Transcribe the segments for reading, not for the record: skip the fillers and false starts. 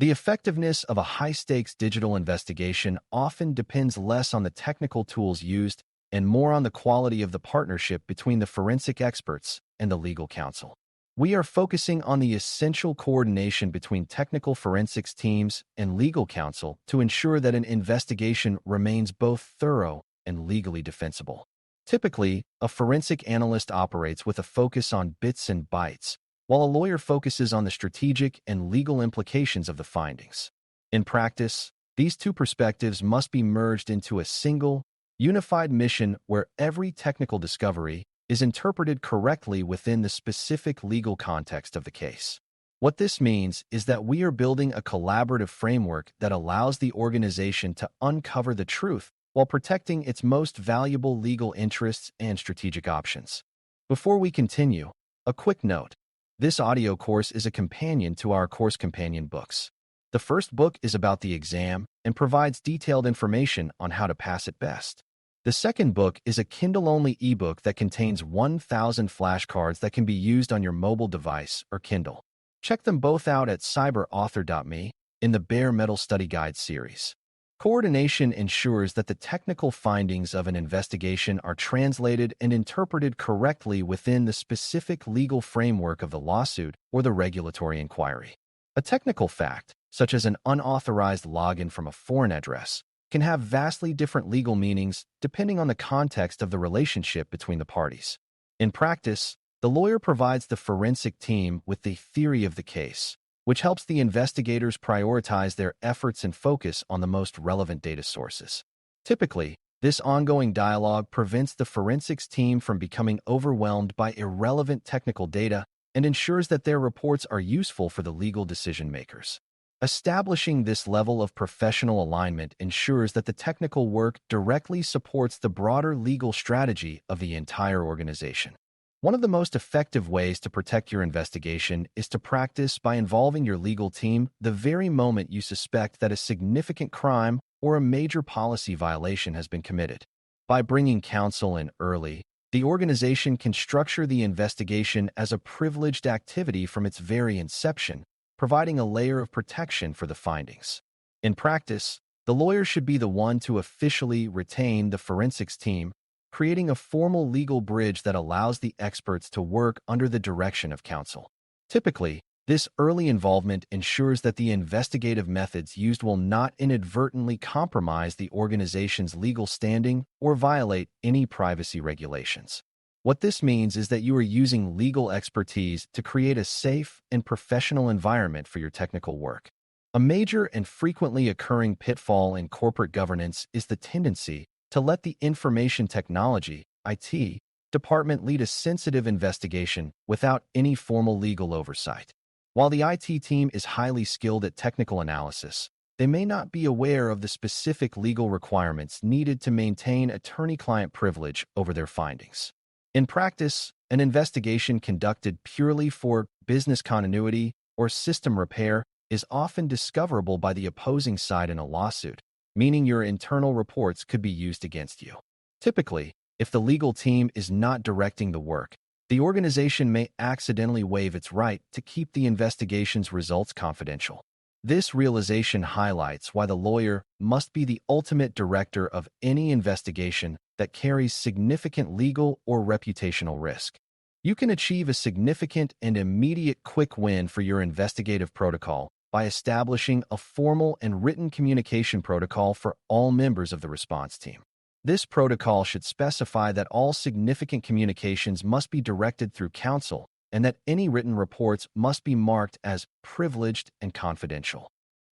The effectiveness of a high-stakes digital investigation often depends less on the technical tools used and more on the quality of the partnership between the forensic experts and the legal counsel. We are focusing on the essential coordination between technical forensics teams and legal counsel to ensure that an investigation remains both thorough and legally defensible. Typically, a forensic analyst operates with a focus on bits and bytes, while a lawyer focuses on the strategic and legal implications of the findings. In practice, these two perspectives must be merged into a single, unified mission where every technical discovery is interpreted correctly within the specific legal context of the case. What this means is that we are building a collaborative framework that allows the organization to uncover the truth while protecting its most valuable legal interests and strategic options. Before we continue, a quick note. This audio course is a companion to our course companion books. The first book is about the exam and provides detailed information on how to pass it best. The second book is a Kindle-only ebook that contains 1,000 flashcards that can be used on your mobile device or Kindle. Check them both out at cyberauthor.me in the Bare Metal Study Guide series. Coordination ensures that the technical findings of an investigation are translated and interpreted correctly within the specific legal framework of the lawsuit or the regulatory inquiry. A technical fact, such as an unauthorized login from a foreign address, can have vastly different legal meanings depending on the context of the relationship between the parties. In practice, the lawyer provides the forensic team with the theory of the case, which helps the investigators prioritize their efforts and focus on the most relevant data sources. Typically, this ongoing dialogue prevents the forensics team from becoming overwhelmed by irrelevant technical data and ensures that their reports are useful for the legal decision makers. Establishing this level of professional alignment ensures that the technical work directly supports the broader legal strategy of the entire organization. One of the most effective ways to protect your investigation is to practice by involving your legal team the very moment you suspect that a significant crime or a major policy violation has been committed. By bringing counsel in early, the organization can structure the investigation as a privileged activity from its very inception, providing a layer of protection for the findings. In practice, the lawyer should be the one to officially retain the forensics team, creating a formal legal bridge that allows the experts to work under the direction of counsel. Typically, this early involvement ensures that the investigative methods used will not inadvertently compromise the organization's legal standing or violate any privacy regulations. What this means is that you are using legal expertise to create a safe and professional environment for your technical work. A major and frequently occurring pitfall in corporate governance is the tendency to let the information technology (IT) department lead a sensitive investigation without any formal legal oversight. While the IT team is highly skilled at technical analysis, they may not be aware of the specific legal requirements needed to maintain attorney-client privilege over their findings. In practice, an investigation conducted purely for business continuity or system repair is often discoverable by the opposing side in a lawsuit, meaning your internal reports could be used against you. Typically, if the legal team is not directing the work, the organization may accidentally waive its right to keep the investigation's results confidential. This realization highlights why the lawyer must be the ultimate director of any investigation that carries significant legal or reputational risk. You can achieve a significant and immediate quick win for your investigative protocol by establishing a formal and written communication protocol for all members of the response team. This protocol should specify that all significant communications must be directed through counsel and that any written reports must be marked as privileged and confidential.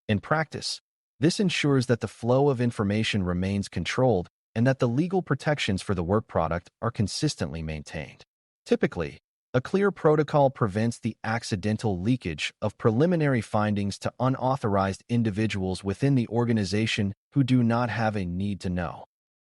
In practice, this ensures that the flow of information remains controlled and that the legal protections for the work product are consistently maintained. Typically, a clear protocol prevents the accidental leakage of preliminary findings to unauthorized individuals within the organization who do not have a need to know.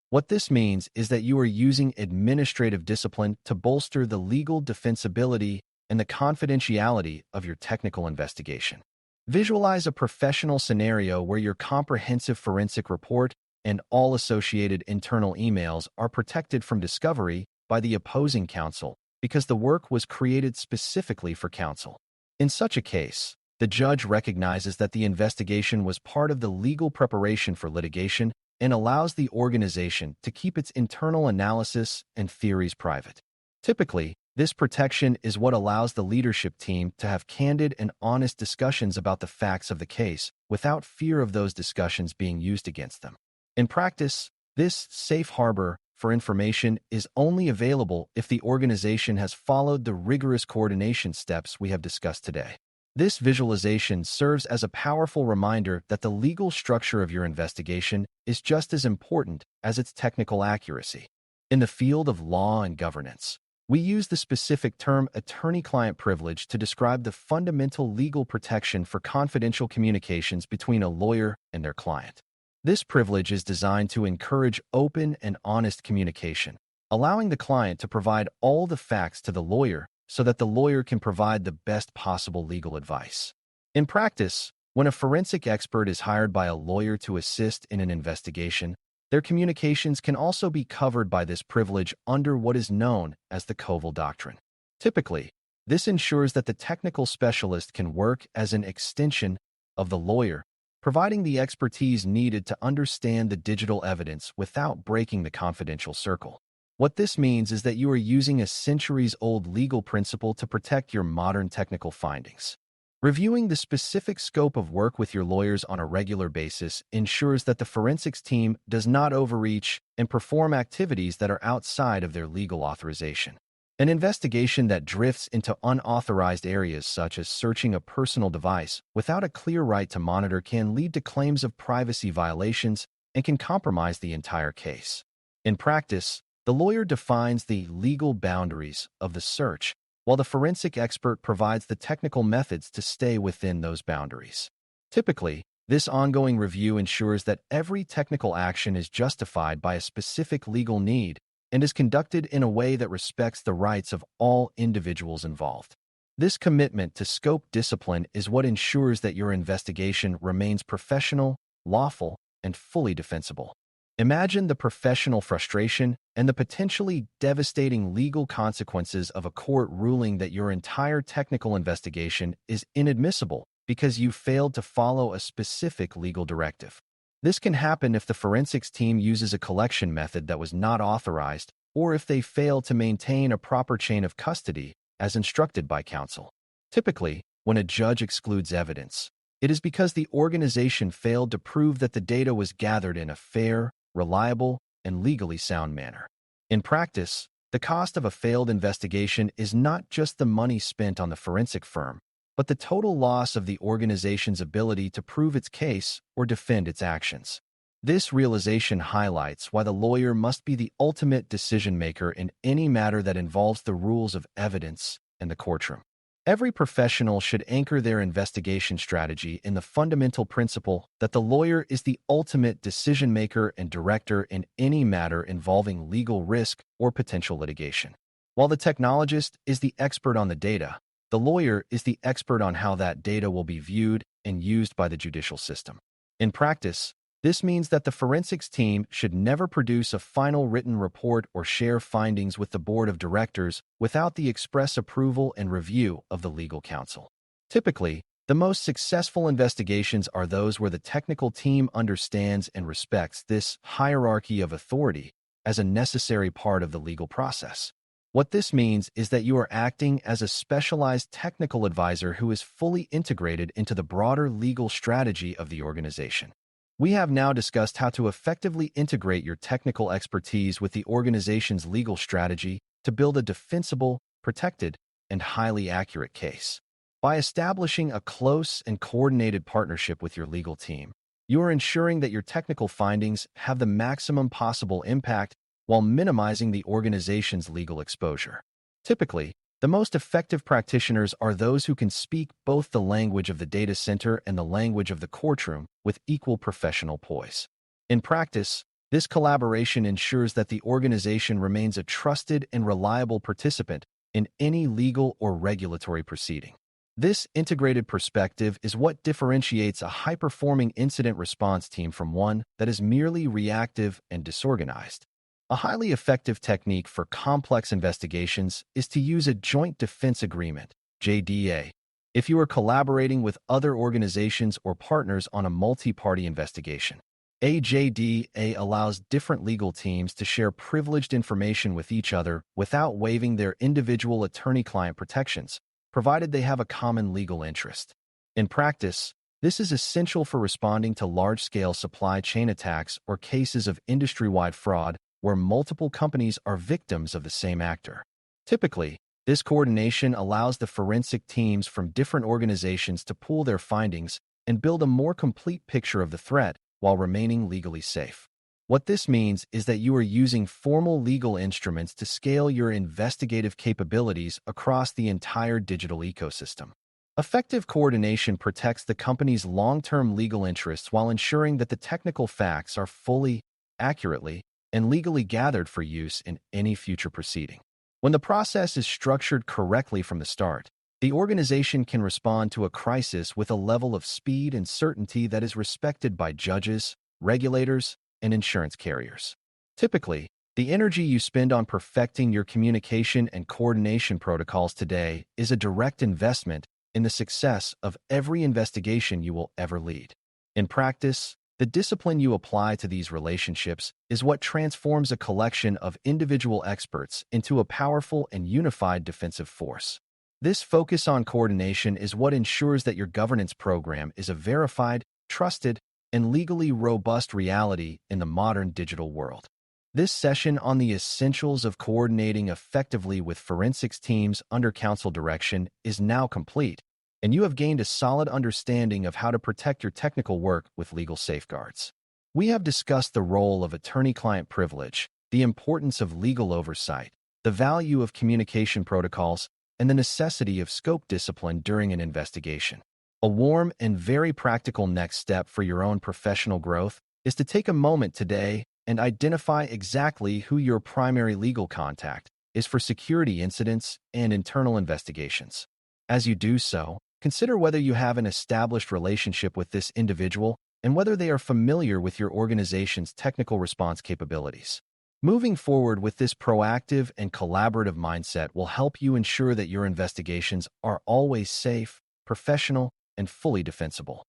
What this means is that you are using administrative discipline to bolster the legal defensibility and the confidentiality of your technical investigation. Visualize a professional scenario where your comprehensive forensic report and all associated internal emails are protected from discovery by the opposing counsel because the work was created specifically for counsel. In such a case, The judge recognizes that the investigation was part of the legal preparation for litigation and allows the organization to keep its internal analysis and theories private. Typically, this protection is what allows the leadership team to have candid and honest discussions about the facts of the case without fear of those discussions being used against them. In practice, this safe harbor for information is only available if the organization has followed the rigorous coordination steps we have discussed today. This visualization serves as a powerful reminder that the legal structure of your investigation is just as important as its technical accuracy. In the field of law and governance, we use the specific term attorney-client privilege to describe the fundamental legal protection for confidential communications between a lawyer and their client. This privilege is designed to encourage open and honest communication, allowing the client to provide all the facts to the lawyer so that the lawyer can provide the best possible legal advice. In practice, when a forensic expert is hired by a lawyer to assist in an investigation, their communications can also be covered by this privilege under what is known as the counsel doctrine. Typically, this ensures that the technical specialist can work as an extension of the lawyer, providing the expertise needed to understand the digital evidence without breaking the confidential circle. What this means is that you are using a centuries-old legal principle to protect your modern technical findings. Reviewing the specific scope of work with your lawyers on a regular basis ensures that the forensics team does not overreach and perform activities that are outside of their legal authorization. An investigation that drifts into unauthorized areas such as searching a personal device without a clear right to monitor can lead to claims of privacy violations and can compromise the entire case. In practice, the lawyer defines the legal boundaries of the search, while the forensic expert provides the technical methods to stay within those boundaries. Typically, this ongoing review ensures that every technical action is justified by a specific legal need and is conducted in a way that respects the rights of all individuals involved. This commitment to scope discipline is what ensures that your investigation remains professional, lawful, and fully defensible. Imagine the professional frustration and the potentially devastating legal consequences of a court ruling that your entire technical investigation is inadmissible because you failed to follow a specific legal directive. This can happen if the forensics team uses a collection method that was not authorized or if they fail to maintain a proper chain of custody as instructed by counsel. Typically, when a judge excludes evidence, it is because the organization failed to prove that the data was gathered in a fair, reliable, and legally sound manner. In practice, the cost of a failed investigation is not just the money spent on the forensic firm, but the total loss of the organization's ability to prove its case or defend its actions. This realization highlights why the lawyer must be the ultimate decision-maker in any matter that involves the rules of evidence and the courtroom. Every professional should anchor their investigation strategy in the fundamental principle that the lawyer is the ultimate decision-maker and director in any matter involving legal risk or potential litigation. While the technologist is the expert on the data, the lawyer is the expert on how that data will be viewed and used by the judicial system. In practice, this means that the forensics team should never produce a final written report or share findings with the board of directors without the express approval and review of the legal counsel. Typically, the most successful investigations are those where the technical team understands and respects this hierarchy of authority as a necessary part of the legal process. What this means is that you are acting as a specialized technical advisor who is fully integrated into the broader legal strategy of the organization. We have now discussed how to effectively integrate your technical expertise with the organization's legal strategy to build a defensible, protected, and highly accurate case. By establishing a close and coordinated partnership with your legal team, you are ensuring that your technical findings have the maximum possible impact while minimizing the organization's legal exposure. Typically, the most effective practitioners are those who can speak both the language of the data center and the language of the courtroom with equal professional poise. In practice, this collaboration ensures that the organization remains a trusted and reliable participant in any legal or regulatory proceeding. This integrated perspective is what differentiates a high-performing incident response team from one that is merely reactive and disorganized. A highly effective technique for complex investigations is to use a Joint Defense Agreement, JDA. if you are collaborating with other organizations or partners on a multi-party investigation. AJDA allows different legal teams to share privileged information with each other without waiving their individual attorney-client protections, provided they have a common legal interest. In practice, this is essential for responding to large-scale supply chain attacks or cases of industry-wide fraud where multiple companies are victims of the same actor. Typically, this coordination allows the forensic teams from different organizations to pool their findings and build a more complete picture of the threat while remaining legally safe. What this means is that you are using formal legal instruments to scale your investigative capabilities across the entire digital ecosystem. Effective coordination protects the company's long-term legal interests while ensuring that the technical facts are fully, accurately, and legally gathered for use in any future proceeding. When the process is structured correctly from the start, the organization can respond to a crisis with a level of speed and certainty that is respected by judges, regulators, and insurance carriers. Typically, the energy you spend on perfecting your communication and coordination protocols today is a direct investment in the success of every investigation you will ever lead. In practice, the discipline you apply to these relationships is what transforms a collection of individual experts into a powerful and unified defensive force. This focus on coordination is what ensures that your governance program is a verified, trusted, and legally robust reality in the modern digital world. This session on the essentials of coordinating effectively with forensics teams under counsel direction is now complete, and you have gained a solid understanding of how to protect your technical work with legal safeguards. We have discussed the role of attorney-client privilege, the importance of legal oversight, the value of communication protocols, and the necessity of scope discipline during an investigation. A warm and very practical next step for your own professional growth is to take a moment today and identify exactly who your primary legal contact is for security incidents and internal investigations. As you do so, consider whether you have an established relationship with this individual and whether they are familiar with your organization's technical response capabilities. Moving forward with this proactive and collaborative mindset will help you ensure that your investigations are always safe, professional, and fully defensible.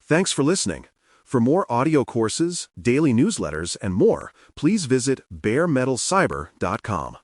Thanks for listening. For more audio courses, daily newsletters, and more, please visit baremetalcyber.com.